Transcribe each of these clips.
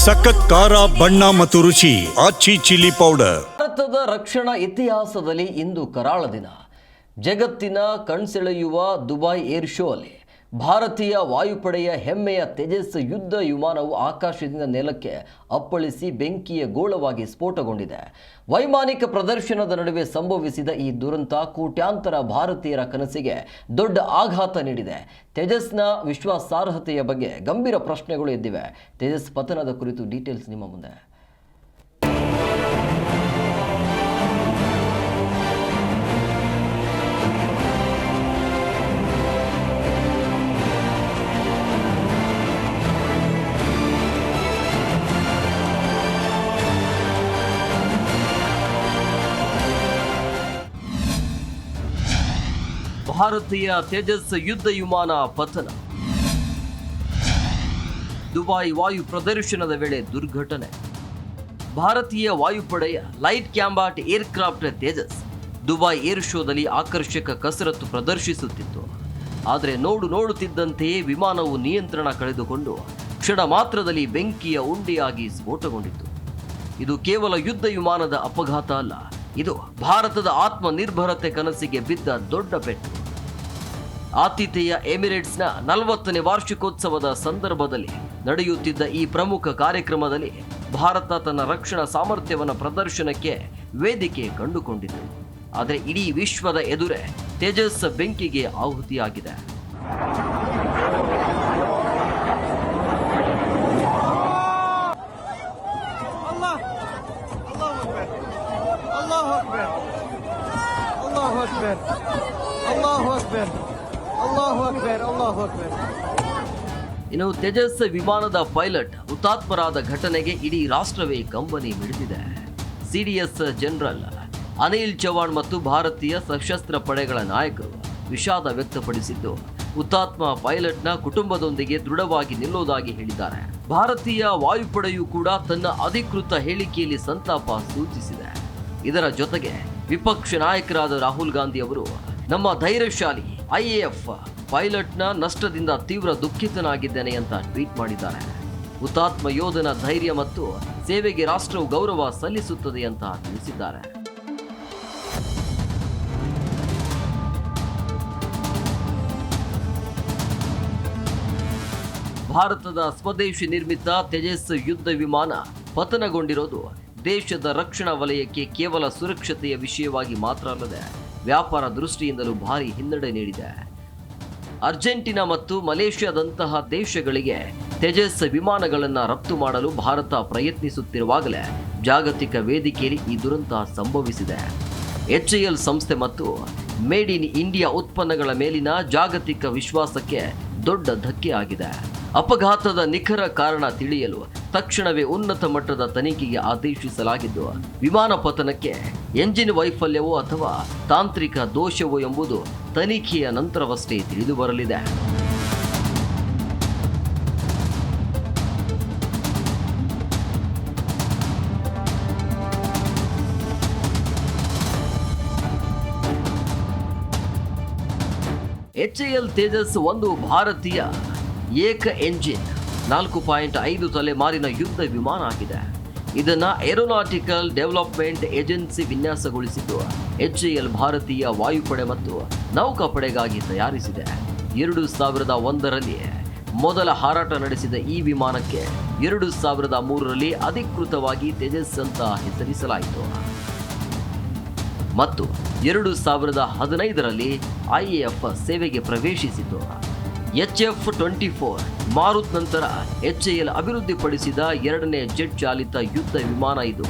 ಸಖತ್ ಖಾರ ಬಣ್ಣ ಮತ್ತು ರುಚಿ ಆಚಿ ಚಿಲ್ಲಿ ಪೌಡರ್. ಭಾರತದ ರಕ್ಷಣಾ ಇತಿಹಾಸದಲ್ಲಿ ಇಂದು ಕರಾಳ ದಿನ. ಜಗತ್ತಿನ ಕಣ್ಸೆಳೆಯುವ ದುಬೈ ಏರ್ ಶೋ ಅಲ್ಲಿ ಭಾರತೀಯ ವಾಯುಪಡೆಯ ಹೆಮ್ಮೆಯ ತೇಜಸ್ ಯುದ್ಧ ವಿಮಾನವು ಆಕಾಶದಿಂದ ನೆಲಕ್ಕೆ ಅಪ್ಪಳಿಸಿ ಬೆಂಕಿಯ ಗೋಳವಾಗಿ ಸ್ಫೋಟಗೊಂಡಿದೆ. ವೈಮಾನಿಕ ಪ್ರದರ್ಶನದ ನಡುವೆ ಸಂಭವಿಸಿದ ಈ ದುರಂತ ಕೋಟ್ಯಾಂತರ ಭಾರತೀಯರ ಕನಸಿಗೆ ದೊಡ್ಡ ಆಘಾತ ನೀಡಿದೆ. ತೇಜಸ್ನ ವಿಶ್ವಾಸಾರ್ಹತೆಯ ಬಗ್ಗೆ ಗಂಭೀರ ಪ್ರಶ್ನೆಗಳು ಎದ್ದಿವೆ. ತೇಜಸ್ ಪತನದ ಕುರಿತು ಡೀಟೇಲ್ಸ್ ನಿಮ್ಮ ಮುಂದೆ. ಭಾರತೀಯ ತೇಜಸ್ ಯುದ್ಧ ವಿಮಾನ ಪತನ. ದುಬೈ ವಾಯು ಪ್ರದರ್ಶನದ ವೇಳೆ ದುರ್ಘಟನೆ. ಭಾರತೀಯ ವಾಯುಪಡೆಯ light combat aircraft Tejas Dubai air ಶೋದಲ್ಲಿ ಆಕರ್ಷಕ ಕಸರತ್ತು ಪ್ರದರ್ಶಿಸುತ್ತಿತ್ತು. ಆದರೆ ನೋಡುತ್ತಿದ್ದಂತೆಯೇ ವಿಮಾನವು ನಿಯಂತ್ರಣ ಕಳೆದುಕೊಂಡು ಕ್ಷಣ ಮಾತ್ರದಲ್ಲಿ ಬೆಂಕಿಯ ಉಂಡೆಯಾಗಿ ಸ್ಫೋಟಗೊಂಡಿತು. ಇದು ಕೇವಲ ಯುದ್ಧ ವಿಮಾನದ ಅಪಘಾತ ಅಲ್ಲ, ಇದು ಭಾರತದ ಆತ್ಮನಿರ್ಭರತೆ ಕನಸಿಗೆ ಬಿದ್ದ ದೊಡ್ಡ ಪೆಟ್ಟು. ಆತಿಥೇಯ ಎಮಿರೇಟ್ಸ್ನ 40ನೇ ವಾರ್ಷಿಕೋತ್ಸವದ ಸಂದರ್ಭದಲ್ಲಿ ನಡೆಯುತ್ತಿದ್ದ ಈ ಪ್ರಮುಖ ಕಾರ್ಯಕ್ರಮದಲ್ಲಿ ಭಾರತ ತನ್ನ ರಕ್ಷಣಾ ಸಾಮರ್ಥ್ಯವನ್ನು ಪ್ರದರ್ಶನಕ್ಕೆ ವೇದಿಕೆ ಕಂಡುಕೊಂಡಿತು. ಆದರೆ ಇಡೀ ವಿಶ್ವದ ಎದುರೇ ತೇಜಸ್ ಬೆಂಕಿಗೆ ಆಹುತಿಯಾಗಿದೆ. ಇನ್ನು ತೇಜಸ್ ವಿಮಾನದ ಪೈಲಟ್ ಹುತಾತ್ಮರಾದ ಘಟನೆಗೆ ಇಡೀ ರಾಷ್ಟ್ರವೇ ಕಂಬನಿ ಮಿಡಿದಿದೆ. ಸಿಡಿಎಸ್ ಜನರಲ್ ಅನಿಲ್ ಚೌಹಾಣ್ ಮತ್ತು ಭಾರತೀಯ ಸಶಸ್ತ್ರ ಪಡೆಗಳ ನಾಯಕರು ವಿಷಾದ ವ್ಯಕ್ತಪಡಿಸಿದ್ದು, ಹುತಾತ್ಮ ಪೈಲಟ್ನ ಕುಟುಂಬದೊಂದಿಗೆ ದೃಢವಾಗಿ ನಿಲ್ಲುವುದಾಗಿ ಹೇಳಿದ್ದಾರೆ. ಭಾರತೀಯ ವಾಯುಪಡೆಯು ಕೂಡ ತನ್ನ ಅಧಿಕೃತ ಹೇಳಿಕೆಯಲ್ಲಿ ಸಂತಾಪ ಸೂಚಿಸಿದೆ. ಇದರ ಜೊತೆಗೆ ವಿಪಕ್ಷ ನಾಯಕರಾದ ರಾಹುಲ್ ಗಾಂಧಿ ಅವರು ನಮ್ಮ ಧೈರ್ಯಶಾಲಿ ಐಎಎಫ್ ಪೈಲಟ್ನ ನಷ್ಟದಿಂದ ತೀವ್ರ ದುಃಖಿತನಾಗಿದ್ದೇನೆ ಅಂತ ಟ್ವೀಟ್ ಮಾಡಿದ್ದಾರೆ. ಹುತಾತ್ಮ ಯೋಧನ ಧೈರ್ಯ ಮತ್ತು ಸೇವೆಗೆ ರಾಷ್ಟ್ರವು ಗೌರವ ಸಲ್ಲಿಸುತ್ತದೆ ಅಂತ ತಿಳಿಸಿದ್ದಾರೆ. ಭಾರತದ ಸ್ವದೇಶಿ ನಿರ್ಮಿತ ತೇಜಸ್ ಯುದ್ಧ ವಿಮಾನ ಪತನಗೊಂಡಿರೋದು ದೇಶದ ರಕ್ಷಣಾ ವಲಯಕ್ಕೆ ಕೇವಲ ಸುರಕ್ಷತೆಯ ವಿಷಯವಾಗಿ ಮಾತ್ರ ಅಲ್ಲದೆ ವ್ಯಾಪಾರ ದೃಷ್ಟಿಯಿಂದಲೂ ಭಾರಿ ಹಿನ್ನಡೆ ನೀಡಿದೆ. ಅರ್ಜೆಂಟೀನಾ ಮತ್ತು ಮಲೇಷ್ಯಾದಂತಹ ದೇಶಗಳಿಗೆ ತೇಜಸ್ ವಿಮಾನಗಳನ್ನು ರಫ್ತು ಮಾಡಲು ಭಾರತ ಪ್ರಯತ್ನಿಸುತ್ತಿರುವಾಗಲೇ ಜಾಗತಿಕ ವೇದಿಕೆಯಲ್ಲಿ ಈ ದುರಂತ ಸಂಭವಿಸಿದೆ. HAL ಸಂಸ್ಥೆ ಮತ್ತು ಮೇಡ್ ಇನ್ ಇಂಡಿಯಾ ಉತ್ಪನ್ನಗಳ ಮೇಲಿನ ಜಾಗತಿಕ ವಿಶ್ವಾಸಕ್ಕೆ ದೊಡ್ಡ ಧಕ್ಕೆ ಆಗಿದೆ. ಅಪಘಾತದ ನಿಖರ ಕಾರಣ ತಿಳಿಯಲು ತಕ್ಷಣವೇ ಉನ್ನತ ಮಟ್ಟದ ತನಿಖೆಗೆ ಆದೇಶಿಸಲಾಗಿದ್ದು, ವಿಮಾನ ಪತನಕ್ಕೆ ಎಂಜಿನ್ ವೈಫಲ್ಯವೋ ಅಥವಾ ತಾಂತ್ರಿಕ ದೋಷವೋ ಎಂಬುದು ತನಿಖೆಯ ನಂತರವಷ್ಟೇ ತಿಳಿದು ಬರಲಿದೆ. HAL ತೇಜಸ್ ಒಂದು ಭಾರತೀಯ ಏಕ ಎಂಜಿನ್ 4.5 ತಲೆಮಾರಿನ ಯುದ್ಧ ವಿಮಾನ ಆಗಿದೆ. ಇದನ್ನು ಏರೋನಾಟಿಕಲ್ ಡೆವಲಪ್ಮೆಂಟ್ ಏಜೆನ್ಸಿ ವಿನ್ಯಾಸಗೊಳಿಸಿದ್ದು HAL ಭಾರತೀಯ ವಾಯುಪಡೆ ಮತ್ತು ನೌಕಾಪಡೆಗಾಗಿ ತಯಾರಿಸಿದೆ. 2001ರಲ್ಲಿ ಮೊದಲ ಹಾರಾಟ ನಡೆಸಿದ ಈ ವಿಮಾನಕ್ಕೆ 2003ರಲ್ಲಿ ಅಧಿಕೃತವಾಗಿ ತೇಜಸ್ ಅಂತ ಹೆಸರಿಸಲಾಯಿತು ಮತ್ತು 2015ರಲ್ಲಿ IAF ಸೇವೆಗೆ ಪ್ರವೇಶಿಸಿತು. HF-24 ಮಾರುತ್ ನಂತರ HAL ಅಭಿವೃದ್ಧಿಪಡಿಸಿದ 2ನೇ ಜೆಟ್ ಚಾಲಿತ ಯುದ್ಧ ವಿಮಾನ. ಇದು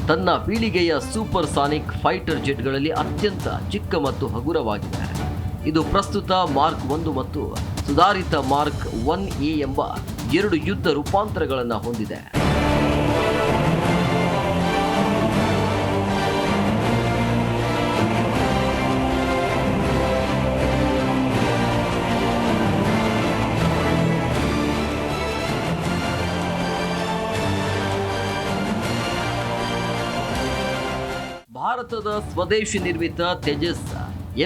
ತನ್ನ ಪೀಳಿಗೆಯ ಸೂಪರ್ ಸಾನಿಕ್ ಫೈಟರ್ ಜೆಟ್ಗಳಲ್ಲಿ ಅತ್ಯಂತ ಚಿಕ್ಕ ಮತ್ತು ಹಗುರವಾಗಿದೆ. ಇದು ಪ್ರಸ್ತುತ ಮಾರ್ಕ್ 1 ಮತ್ತು ಸುಧಾರಿತ ಮಾರ್ಕ್ 1A ಎಂಬ 2 ಯುದ್ಧ ರೂಪಾಂತರಗಳನ್ನು ಹೊಂದಿದೆ. ಭಾರತದ ಸ್ವದೇಶಿ ನಿರ್ಮಿತ ತೇಜಸ್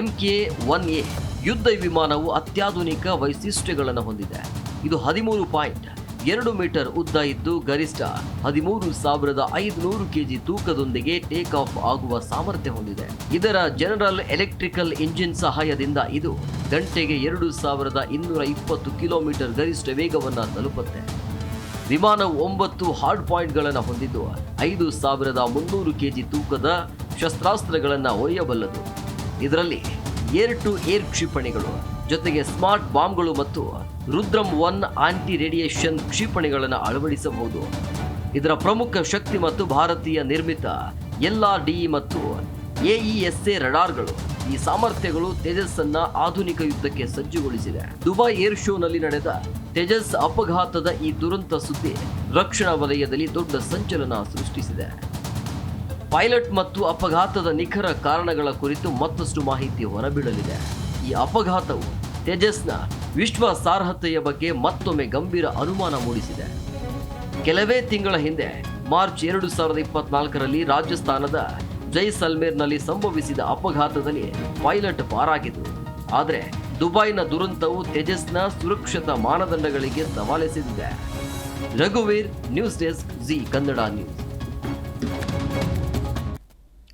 MK-1A ಯುದ್ಧ ವಿಮಾನವು ಅತ್ಯಾಧುನಿಕ ವೈಶಿಷ್ಟ್ಯಗಳನ್ನು ಹೊಂದಿದೆ. ಇದು 13 2 ಮೀಟರ್ ಉದ್ದ ಇದ್ದು ಗರಿಷ್ಠ 13,500 ಕೆಜಿ ತೂಕದೊಂದಿಗೆ ಟೇಕ್ ಆಫ್ ಆಗುವ ಸಾಮರ್ಥ್ಯ ಹೊಂದಿದೆ. ಇದರ ಜನರಲ್ ಎಲೆಕ್ಟ್ರಿಕಲ್ ಇಂಜಿನ್ ಸಹಾಯದಿಂದ ಇದು ಗಂಟೆಗೆ 2,220 ಕಿಲೋಮೀಟರ್ ಗರಿಷ್ಠ ವೇಗವನ್ನು ತಲುಪುತ್ತೆ. ವಿಮಾನವು 9 ಹಾರ್ಡ್ ಪಾಯಿಂಟ್ಗಳನ್ನು ಹೊಂದಿದ್ದು 5,300 ಕೆಜಿ ತೂಕದ ಶಸ್ತ್ರಾಸ್ತ್ರಗಳನ್ನು ಒಯ್ಯಬಲ್ಲದು. ಇದರಲ್ಲಿ ಏರ್ ಟು ಏರ್ ಕ್ಷಿಪಣಿಗಳು ಜೊತೆಗೆ ಸ್ಮಾರ್ಟ್ ಬಾಂಬ್ಗಳು ಮತ್ತು ರುದ್ರಂ 1 ಆಂಟಿ ರೇಡಿಯೇಷನ್ ಕ್ಷಿಪಣಿಗಳನ್ನು ಅಳವಡಿಸಬಹುದು. ಇದರ ಪ್ರಮುಖ ಶಕ್ತಿ ಮತ್ತು ಭಾರತೀಯ ನಿರ್ಮಿತ LRDE ಮತ್ತು AESA ರಡಾರ್ಗಳು ಈ ಸಾಮರ್ಥ್ಯಗಳು ತೇಜಸ್ ಅನ್ನ ಆಧುನಿಕ ಯುದ್ಧಕ್ಕೆ ಸಜ್ಜುಗೊಳಿಸಿದೆ. ದುಬೈ ಏರ್ ಶೋನಲ್ಲಿ ನಡೆದ ತೇಜಸ್ ಅಪಘಾತದ ಈ ದುರಂತ ಸುದ್ದಿ ರಕ್ಷಣಾ ವಲಯದಲ್ಲಿ ದೊಡ್ಡ ಸಂಚಲನ ಸೃಷ್ಟಿಸಿದೆ. ಪೈಲಟ್ ಮತ್ತು ಅಪಘಾತದ ನಿಖರ ಕಾರಣಗಳ ಕುರಿತು ಮತ್ತಷ್ಟು ಮಾಹಿತಿ ಹೊರಬೀಳಲಿದೆ. ಈ ಅಪಘಾತವು ತೇಜಸ್ನ ವಿಶ್ವಾಸಾರ್ಹತೆಯ ಬಗ್ಗೆ ಮತ್ತೊಮ್ಮೆ ಗಂಭೀರ ಅನುಮಾನ ಮೂಡಿಸಿದೆ. ಕೆಲವೇ ತಿಂಗಳ ಹಿಂದೆ ಮಾರ್ಚ್ 2024ರಲ್ಲಿ ರಾಜಸ್ಥಾನದ ಜೈಸಲ್ಮೇರ್ನಲ್ಲಿ ಸಂಭವಿಸಿದ ಅಪಘಾತದಲ್ಲಿ ಪೈಲಟ್ ಪಾರಾಗಿದ್ರು. ಆದರೆ ದುಬೈನ ದುರಂತವು ತೇಜಸ್ನ ಸುರಕ್ಷತಾ ಮಾನದಂಡಗಳಿಗೆ ಸವಾಲೆಸೆದಿದೆ. ರಘುವೀರ್, news desk, Zee Kannada news.